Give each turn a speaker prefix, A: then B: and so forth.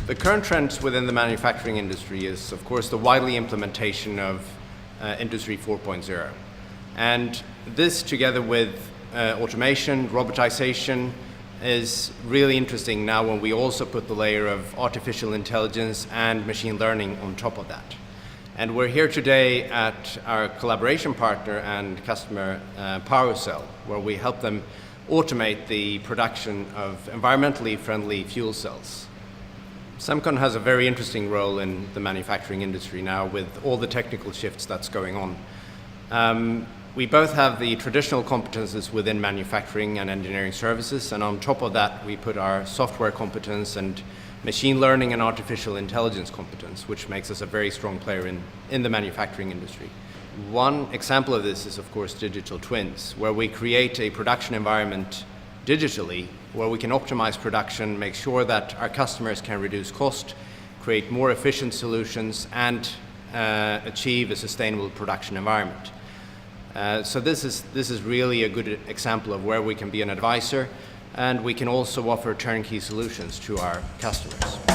A: The current trends within the manufacturing industry is, of course, the widely implementation of Industry 4.0. And this, together with automation, robotization, is really interesting now when we also put the layer of artificial intelligence and machine learning on top of that. And we're here today at our collaboration partner and customer, PowerCell, where we help them automate the production of environmentally friendly fuel cells. Semcon has a very interesting role in the manufacturing industry now with all the technical shifts that's going on. We both have the traditional competences within manufacturing and engineering services, and on top of that we put our software competence and machine learning and artificial intelligence competence, which makes us a very strong player in the manufacturing industry. One example of this is, of course, digital twins, where we create a production environment digitally, where we can optimize production, make sure that our customers can reduce cost, create more efficient solutions, and achieve a sustainable production environment. So this is really a good example of where we can be an advisor, and we can also offer turnkey solutions to our customers.